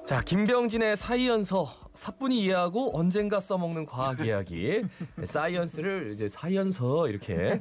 자, 김병진의 사이언서, 사뿐히 이해하고 언젠가 써먹는 과학 이야기. 사이언스를 이제 사이언서 이렇게.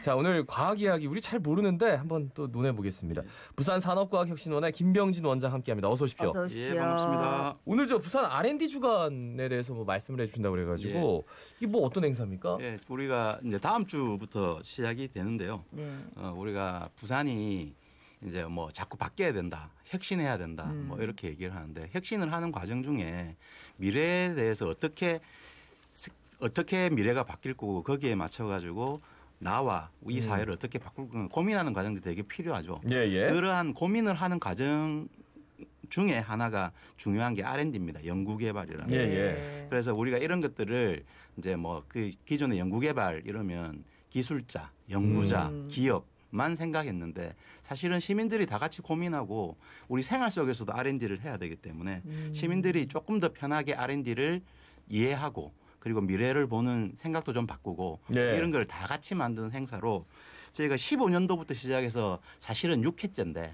자, 오늘 과학 이야기 우리 잘 모르는데 한번 또 논해보겠습니다. 부산 산업과학혁신원의 김병진 원장 함께합니다. 어서 오십시오. 어서 오십시오. 예, 반갑습니다. 오늘 저 부산 R&D 주간에 대해서 뭐 말씀을 해주신다고 그래가지고 이게 뭐 어떤 행사입니까? 예, 우리가 이제 다음 주부터 시작이 되는데요. 네. 우리가 부산이 이제 뭐 자꾸 바뀌어야 된다, 혁신해야 된다, 뭐 이렇게 얘기를 하는데 혁신을 하는 과정 중에 미래에 대해서 어떻게 미래가 바뀔 거고 거기에 맞춰가지고 나와 이 사회를 어떻게 바꿀 거 고민하는 과정도 되게 필요하죠. 예, 예. 그러한 고민을 하는 과정 중에 하나가 중요한 게 R&D입니다. 연구개발이라는. 예, 거. 예. 그래서 우리가 이런 것들을 이제 뭐 그 기존의 연구개발 이러면 기술자, 연구자, 기업만 생각했는데 사실은 시민들이 다 같이 고민하고 우리 생활 속에서도 R&D를 해야 되기 때문에 시민들이 조금 더 편하게 R&D를 이해하고 그리고 미래를 보는 생각도 좀 바꾸고 네. 이런 걸 다 같이 만드는 행사로 저희가 15년도부터 시작해서 사실은 6회째인데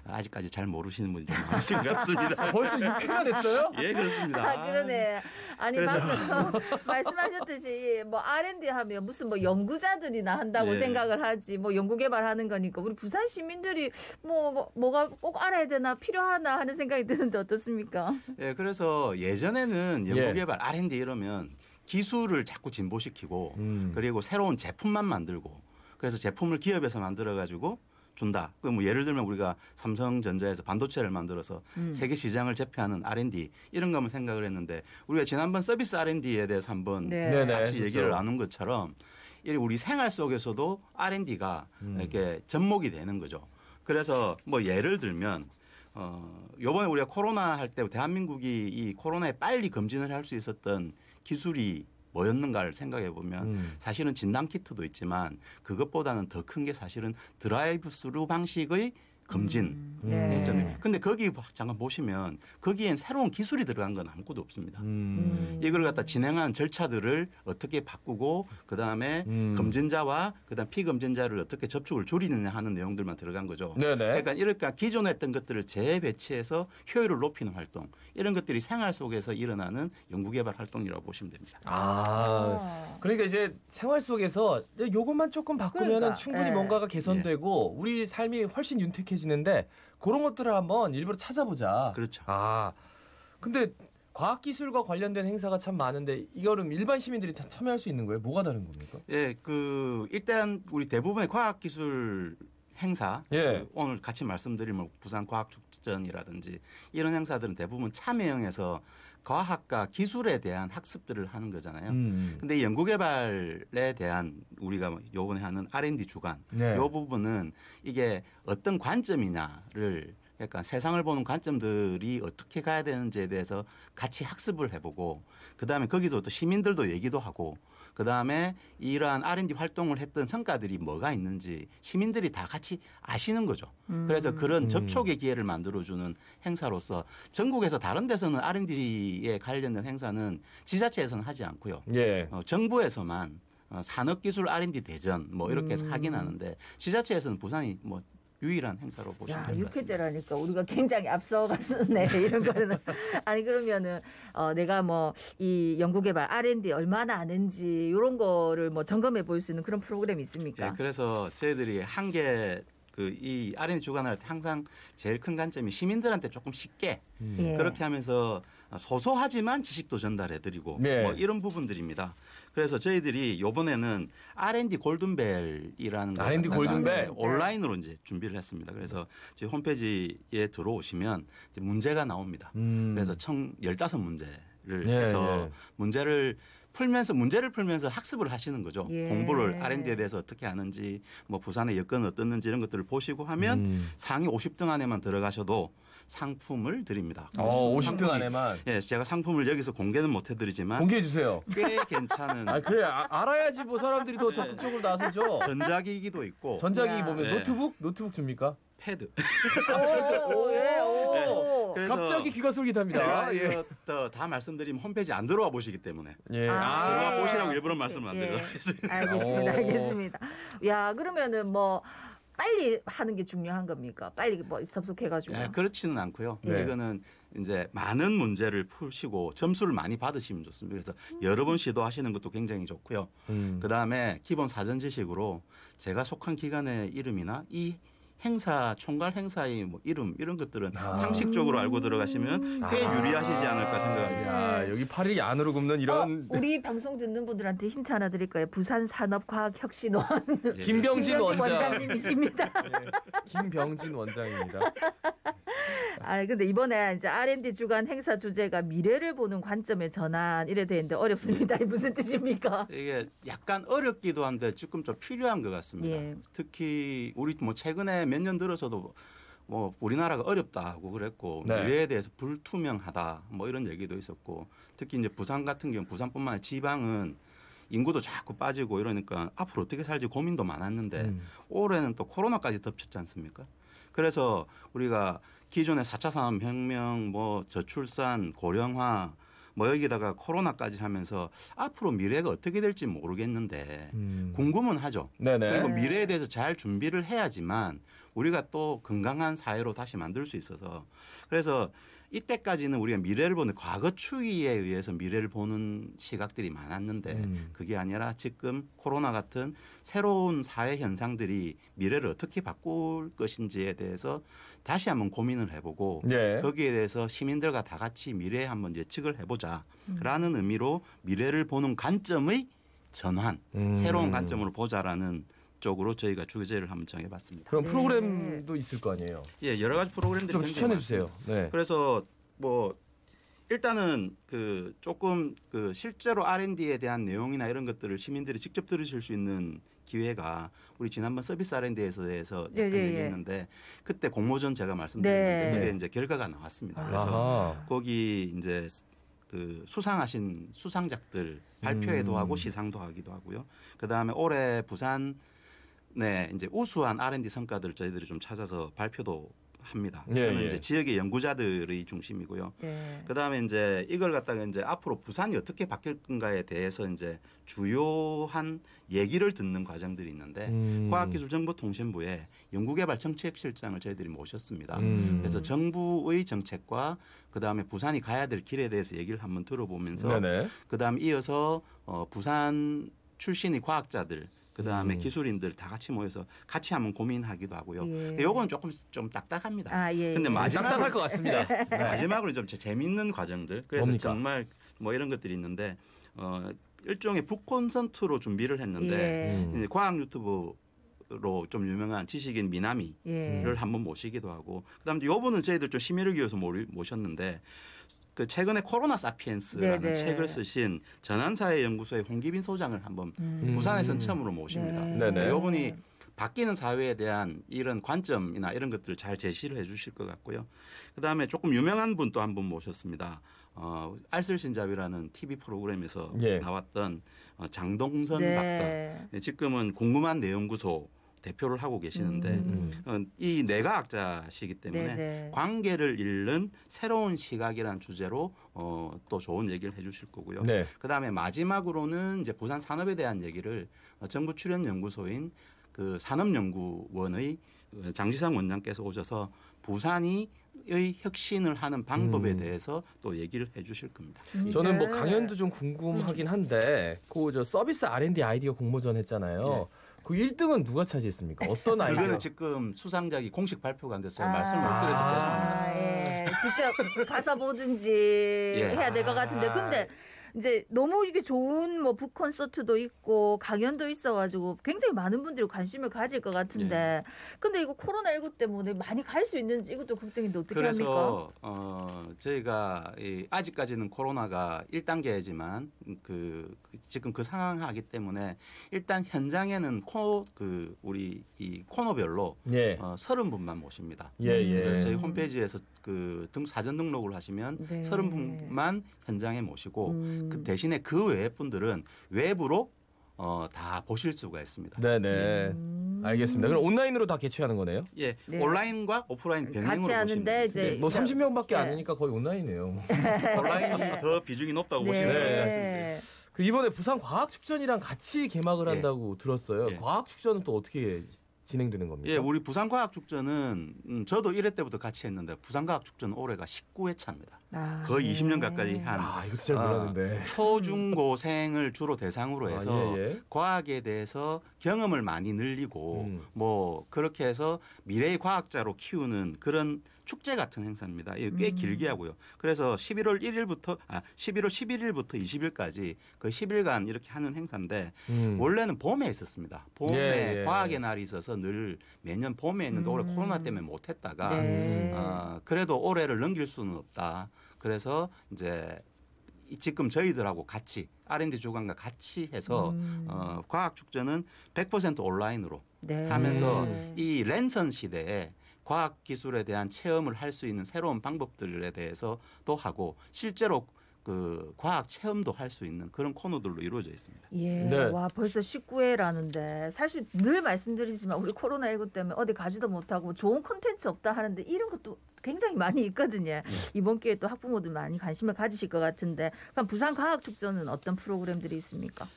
아직까지 잘 모르시는 분이 좀 많으신 것 같습니다. 벌써 6회가 됐어요? 예, 그렇습니다. 아, 그러네. 아니 그래서- 방금 말씀하셨듯이 뭐 R&D 하면 무슨 뭐 연구자들이나 한다고 네. 생각을 하지 뭐 연구개발하는 거니까 우리 부산 시민들이 뭐가 꼭 알아야 되나 필요하나 하는 생각이 드는데 어떻습니까? 예, 그래서 예전에는 연구개발 R&D 이러면 기술을 자꾸 진보시키고 그리고 새로운 제품만 만들고 그래서 제품을 기업에서 만들어 가지고 준다. 그 뭐 예를 들면 우리가 삼성전자에서 반도체를 만들어서 세계 시장을 제패하는 R&D 이런 거만 생각을 했는데 우리가 지난번 서비스 R&D에 대해서 한번 네. 네네, 같이 그렇죠. 얘기를 나눈 것처럼 우리 생활 속에서도 R&D가 이렇게 접목이 되는 거죠. 그래서 뭐 예를 들면 요번에 우리가 코로나 할 때 대한민국이 이 코로나에 빨리 검진을 할 수 있었던 기술이 뭐였는가를 생각해 보면 사실은 진단 키트도 있지만 그것보다는 더 큰 게 사실은 드라이브 스루 방식의 검진. 네. 근데 거기 잠깐 보시면 거기엔 새로운 기술이 들어간 건 아무것도 없습니다. 이걸 갖다 진행하는 절차들을 어떻게 바꾸고 그다음에 검진자와 그다음 피검진자를 어떻게 접촉을 줄이느냐 하는 내용들만 들어간 거죠. 네네. 그러니까 기존에 했던 것들을 재배치해서 효율을 높이는 활동 이런 것들이 생활 속에서 일어나는 연구개발 활동이라고 보시면 됩니다. 그러니까 이제 생활 속에서 요것만 조금 바꾸면 그러니까, 충분히 예. 뭔가가 개선되고 우리 삶이 훨씬 윤택해지는데 그런 것들을 한번 일부러 찾아보자. 그렇죠. 근데 과학기술과 관련된 행사가 참 많은데 이거는 일반 시민들이 다 참여할 수 있는 거예요? 뭐가 다른 겁니까? 예, 일단 우리 대부분의 과학기술 행사 예. 오늘 같이 말씀드리면 부산 과학축전이라든지 이런 행사들은 대부분 참여형에서 과학과 기술에 대한 학습들을 하는 거잖아요. 근데 이 연구개발에 대한 우리가 요번에 하는 R&D 주간 네. 요 부분은 이게 어떤 관점이냐를 그러니까 세상을 보는 관점들이 어떻게 가야 되는지에 대해서 같이 학습을 해보고 그다음에 거기서 또 시민들도 얘기도 하고 그다음에 이러한 R&D 활동을 했던 성과들이 뭐가 있는지 시민들이 다 같이 아시는 거죠. 그래서 그런 접촉의 기회를 만들어주는 행사로서 전국에서 다른 데서는 R&D에 관련된 행사는 지자체에서는 하지 않고요. 예. 정부에서만 산업기술 R&D 대전 뭐 이렇게 해서 하긴 하는데 지자체에서는 부산이 뭐 유일한 행사로 보시면 야, 될 것 같습니다. 6회째라니까 우리가 굉장히 앞서갔네. 이런 거는. 아니, 그러면은, 내가 뭐, 이 연구개발 R&D 얼마나 아는지, 이런 거를 뭐 점검해 볼 수 있는 그런 프로그램이 있습니까? 예, 그래서 저희들이 이 R&D 주간을 할 때 항상 제일 큰 관점이 시민들한테 조금 쉽게 예. 그렇게 하면서 소소하지만 지식도 전달해드리고 네. 뭐 이런 부분들입니다. 그래서 저희들이 이번에는 R&D 골든벨이라는 걸 R&D 갖다가 골든벨. 온라인으로 이제 준비를 했습니다. 그래서 저희 홈페이지에 들어오시면 이제 문제가 나옵니다. 그래서 총 15문제를 예, 해서 예. 문제를 풀면서 학습을 하시는 거죠. 예. 공부를 R&D에 대해서 어떻게 하는지 뭐 부산의 여건은 어떻는지 이런 것들을 보시고 하면 상위 50등 안에만 들어가셔도 상품을 드립니다. 50등 안에만. 예, 제가 상품을 여기서 공개는 못 해드리지만 공개해 주세요. 꽤 괜찮은 그래 알아야지 뭐 사람들이 더 적극적으로 나서죠. 전자기기도 있고 전자기기 야. 보면 네. 노트북 줍니까? 패드. 오. 그래서 갑자기 귀가 솔깃합니다. 제가 예. 이거 다 말씀드리면 홈페이지 안 들어와 보시기 때문에 예. 들어와 예. 보시라고 일부러 말씀을 안 예. 드리겠습니다. 알겠습니다. 오. 알겠습니다. 야, 그러면은 뭐 빨리 하는 게 중요한 겁니까? 빨리 뭐 접속해가지고. 그렇지는 않고요. 네. 이거는 이제 많은 문제를 푸시고 점수를 많이 받으시면 좋습니다. 그래서 여러 번 시도하시는 것도 굉장히 좋고요. 그다음에 기본 사전 지식으로 제가 속한 기관의 이름이나 이 행사 총괄 행사의 뭐 이름 이런 것들은 상식적으로 알고 들어가시면 꽤 유리하시지 않을까 생각합니다. 야, 여기 팔이 안으로 굽는 이런 우리 방송 듣는 분들한테 힌트 하나 드릴까요? 부산 산업과학혁신원 김병진 원장. 원장님이십니다. 네, 김병진 원장입니다. 근데 이번에 이제 R&D 주간 행사 주제가 미래를 보는 관점의 전환 이래 되는데 어렵습니다. 이게 무슨 뜻입니까? 이게 약간 어렵기도 한데 조금 좀 필요한 것 같습니다. 예. 특히 우리 뭐 최근에 몇 년 들어서도 뭐 우리나라가 어렵다고 그랬고 네. 미래에 대해서 불투명하다 뭐 이런 얘기도 있었고 특히 이제 부산 같은 경우 부산뿐만 아니라 지방은 인구도 자꾸 빠지고 이러니까 앞으로 어떻게 살지 고민도 많았는데 올해는 또 코로나까지 덮쳤지 않습니까? 그래서 우리가 기존의 4차 산업혁명, 뭐 저출산, 고령화 뭐 여기다가 코로나까지 하면서 앞으로 미래가 어떻게 될지 모르겠는데 궁금은 하죠. 네네. 그리고 미래에 대해서 잘 준비를 해야지만 우리가 또 건강한 사회로 다시 만들 수 있어서 그래서 이때까지는 우리가 미래를 보는 과거 추이에 의해서 미래를 보는 시각들이 많았는데 그게 아니라 지금 코로나 같은 새로운 사회 현상들이 미래를 어떻게 바꿀 것인지에 대해서 다시 한번 고민을 해보고 예. 거기에 대해서 시민들과 다 같이 미래에 한번 예측을 해보자라는 의미로 미래를 보는 관점의 전환, 새로운 관점으로 보자라는 쪽으로 저희가 주제를 한번 정해봤습니다. 그럼 프로그램도 있을 거 아니에요? 예, 여러 가지 프로그램들이 좀 굉장히 추천해 주세요. 네. 그래서 뭐 일단은 그 조금 그 실제로 R&D에 대한 내용이나 이런 것들을 시민들이 직접 들으실 수 있는 기회가 우리 지난번 서비스 R&D에서 대해서 약간 얘기했는데 그때 공모전 제가 말씀드렸는데 네. 그게 이제 결과가 나왔습니다. 그래서 아하. 거기 이제 그 수상하신 수상작들 발표회도 하고 시상도 하기도 하고요. 그 다음에 올해 부산 네 이제 우수한 R&D 성과들을 저희들이 좀 찾아서 발표도 합니다. 예, 이거는 예. 이제 지역의 연구자들의 중심이고요. 예. 그다음에 이제 이걸 갖다가 이제 앞으로 부산이 어떻게 바뀔 건가에 대해서 이제 주요한 얘기를 듣는 과정들이 있는데 과학기술정보통신부에 연구개발정책실장을 저희들이 모셨습니다. 그래서 정부의 정책과 그다음에 부산이 가야 될 길에 대해서 얘기를 한번 들어보면서 네네. 그다음 이어서 부산 출신의 과학자들 그다음에 기술인들 다 같이 모여서 같이 한번 고민하기도 하고요. 예. 요거는 조금 좀 딱딱합니다. 예. 근데 딱딱할 것 같습니다. 네. 마지막으로 좀 재미있는 과정들. 그래서 뭡니까? 정말 뭐 이런 것들이 있는데 일종의 북콘서트로 준비를 했는데 예. 이제 과학 유튜브로 좀 유명한 지식인 미나미를 예. 한번 모시기도 하고 그다음에 요분은 저희들 좀 심의를 기울여서 모셨는데 그 최근에 코로나 사피엔스라는 네네. 책을 쓰신 전환사회연구소의 홍기빈 소장을 한번 부산에서는 처음으로 모십니다. 네. 네네. 요분이 바뀌는 사회에 대한 이런 관점이나 이런 것들을 잘 제시를 해주실 것 같고요. 그다음에 조금 유명한 분 또 한 분 모셨습니다. 알쓸신잡이라는 TV 프로그램에서 예. 나왔던 장동선 네. 박사. 네, 지금은 궁금한 내연구소 대표를 하고 계시는데 이 뇌과학자시기 때문에 네네. 관계를 잃는 새로운 시각이라는 주제로 또 좋은 얘기를 해주실 거고요. 네. 그다음에 마지막으로는 이제 부산 산업에 대한 얘기를 정부 출연 연구소인 그 산업연구원의 장지상 원장께서 오셔서 부산이 의 혁신을 하는 방법에 대해서 또 얘기를 해주실 겁니다. 저는 뭐 네. 강연도 좀 궁금하긴 한데 그 저 서비스 R&D 아이디어 공모전 했잖아요. 예. 그 1등은 누가 차지했습니까? 어떤 아이디어? 그거는 지금 수상작이 공식 발표가 안 돼서 제가 말씀을 못 드려서 죄송합니다. 예. 직접 가서 보든지 예. 해야 될 것 같은데 근데 이제 너무 이게 좋은 뭐 북콘서트도 있고 강연도 있어가지고 굉장히 많은 분들이 관심을 가질 것 같은데 근데 이거 코로나19 때문에 많이 갈 수 있는지 이것도 걱정인데 어떻게 합니까? 그래서 저희가 아직까지는 코로나가 1단계지만 지금 그 상황하기 때문에 일단 현장에는 우리 이 코너별로 예. 30분만 모십니다. 예, 예. 그래서 저희 홈페이지에서 그 사전 등록을 하시면 네. 30분만 현장에 모시고 그 대신에 그 외의 분들은 외부로 다 보실 수가 있습니다. 네네. 알겠습니다. 그럼 온라인으로 다 개최하는 거네요? 예, 네. 온라인과 오프라인 병행으로 같이 보시면 하는데 됩니다. 이제 뭐 30명밖에 안 네. 되니까 거의 온라인이에요. 온라인이 더 비중이 높다고 보시면 될 것 같습니다. 그 이번에 부산 과학축전이랑 같이 개막을 예. 한다고 들었어요. 예. 과학축전은 또 어떻게 진행되는 겁니까? 예, 우리 부산과학축제는 저도 1회 때부터 같이 했는데 부산과학축제는 올해가 19회차입니다. 아, 거의 네. 20년 가까이 한 아, 이것도 잘 몰랐는데. 초중고생을 주로 대상으로 해서 예. 과학에 대해서 경험을 많이 늘리고 뭐 그렇게 해서 미래의 과학자로 키우는 그런 축제 같은 행사입니다. 이게 꽤 길게 하고요. 그래서 11월 11일부터 20일까지 그 10일간 이렇게 하는 행사인데 원래는 봄에 있었습니다. 봄에 예. 과학의 날이 있어서 늘 매년 봄에 했는데 올해 코로나 때문에 못 했다가 네. 그래도 올해를 넘길 수는 없다. 그래서 이제 지금 저희들하고 같이 R&D 주관과 같이 해서 과학 축제는 100% 온라인으로 네. 하면서 이 랜선 시대에 과학 기술에 대한 체험을 할 수 있는 새로운 방법들에 대해서 또 하고 실제로 그 과학 체험도 할 수 있는 그런 코너들로 이루어져 있습니다. 예, 네. 와 벌써 19회라는데 사실 늘 말씀드리지만 우리 코로나19 때문에 어디 가지도 못하고 좋은 콘텐츠 없다 하는데 이런 것도 굉장히 많이 있거든요. 이번 기회에 또 학부모들 많이 관심을 가지실 것 같은데 그럼 부산과학축제는 어떤 프로그램들이 있습니까?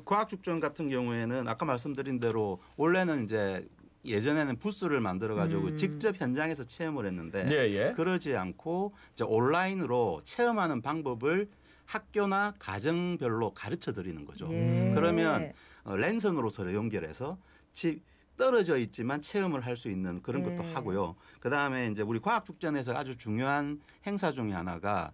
과학축전 같은 경우에는 아까 말씀드린 대로 원래는 이제 예전에는 부스를 만들어 가지고 직접 현장에서 체험을 했는데 예. 그러지 않고 이제 온라인으로 체험하는 방법을 학교나 가정별로 가르쳐 드리는 거죠. 예. 그러면 랜선으로서 연결해서 떨어져 있지만 체험을 할 수 있는 그런 것도 네. 하고요. 그다음에 이제 우리 과학축전에서 아주 중요한 행사 중에 하나가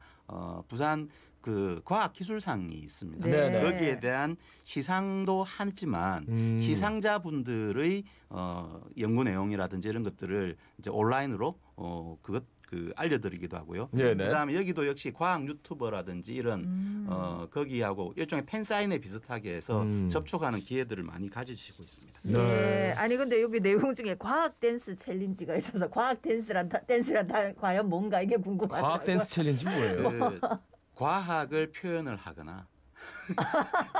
부산 그 과학기술상이 있습니다. 네. 거기에 대한 시상도 하지만 시상자분들의 연구 내용이라든지 이런 것들을 이제 온라인으로 알려드리기도 하고요. 네네. 그다음에 여기도 역시 과학 유튜버라든지 이런 거기하고 일종의 팬사인회 비슷하게 해서 접촉하는 기회들을 많이 가지시고 있습니다. 네. 아니 근데 여기 내용 중에 과학 댄스 챌린지가 있어서 과학 댄스란 과연 뭔가 이게 궁금하더라고요. 과학 댄스 챌린지 뭐예요? 그 과학을 표현을 하거나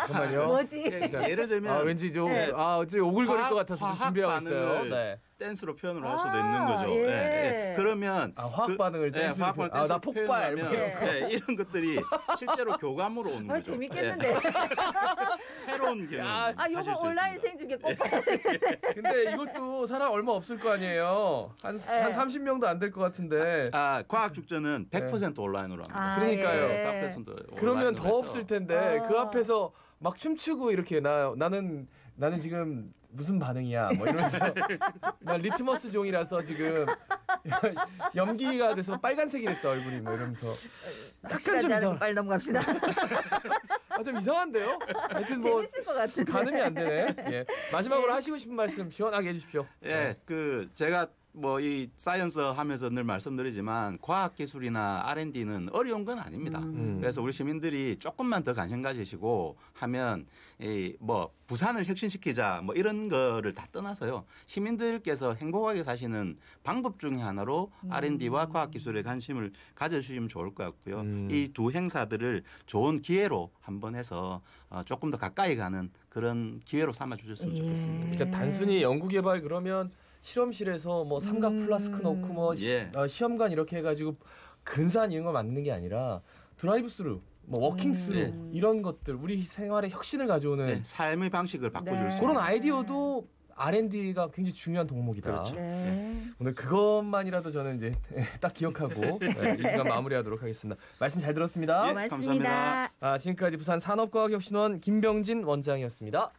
잠깐만요. 뭐지? 예를 들면 왠지 좀 네. 좀 오글거릴 것 같아서 좀 화학 준비하고 있어요. 반응을 네. 댄스로 표현을 할 수도 있는 거죠. 예. 그러면 화학 반응을 댄스로 화학 반응을 나 댄스로 폭발 뭐 표현하면 이런 거. 이런 것들이 실제로 교감으로 오는 거죠. 재밌겠는데. 새로운 경험. 요거 온라인 생중계 꼭 봐야 근데 이것도 사람 얼마 없을 거 아니에요. 한 30명도 안 될 것 같은데. 과학 축제는 100% 온라인으로 합니다. 그러니까요. 예. 그러면 더 없을 텐데 아. 그 앞에서 막 춤추고 이렇게 나는 지금 무슨 반응이야 뭐 이러면서 나 리트머스 종이라서 지금 염기가 돼서 빨간색이 됐어 얼굴이 뭐 이러면서 약간 좀 확실하지 않은 거 이상 빨리 넘어갑시다. 좀 이상한데요. 하여튼 뭐 재밌을 것 같은데. 가늠이 안 되네. 예. 마지막으로 하시고 싶은 말씀 시원하게 해주십시오. 예, 제가 뭐 이 사이언스 하면서 늘 말씀드리지만 과학 기술이나 R&D는 어려운 건 아닙니다. 그래서 우리 시민들이 조금만 더 관심 가지시고 하면 뭐 부산을 혁신시키자 뭐 이런 거를 다 떠나서요. 시민들께서 행복하게 사시는 방법 중에 하나로 R&D와 과학 기술에 관심을 가져주시면 좋을 것 같고요. 이 두 행사들을 좋은 기회로 한번 해서 조금 더 가까이 가는 그런 기회로 삼아 주셨으면 좋겠습니다. 그러니까 단순히 연구 개발 그러면 실험실에서 뭐 삼각 플라스크 넣고 뭐 시험관 이렇게 해가지고 근사한 이런 거 만드는 게 아니라 드라이브 스루, 뭐 워킹 스루 이런 것들 우리 생활에 혁신을 가져오는 삶의 방식을 바꿔줄 수 그런 있는 아이디어도 R&D가 굉장히 중요한 덕목이다. 그렇죠. 오늘 그것만이라도 저는 이제 딱 기억하고 이 시간 마무리하도록 하겠습니다. 말씀 잘 들었습니다. 고맙습니다. 감사합니다. 지금까지 부산 산업과학혁신원 김병진 원장이었습니다.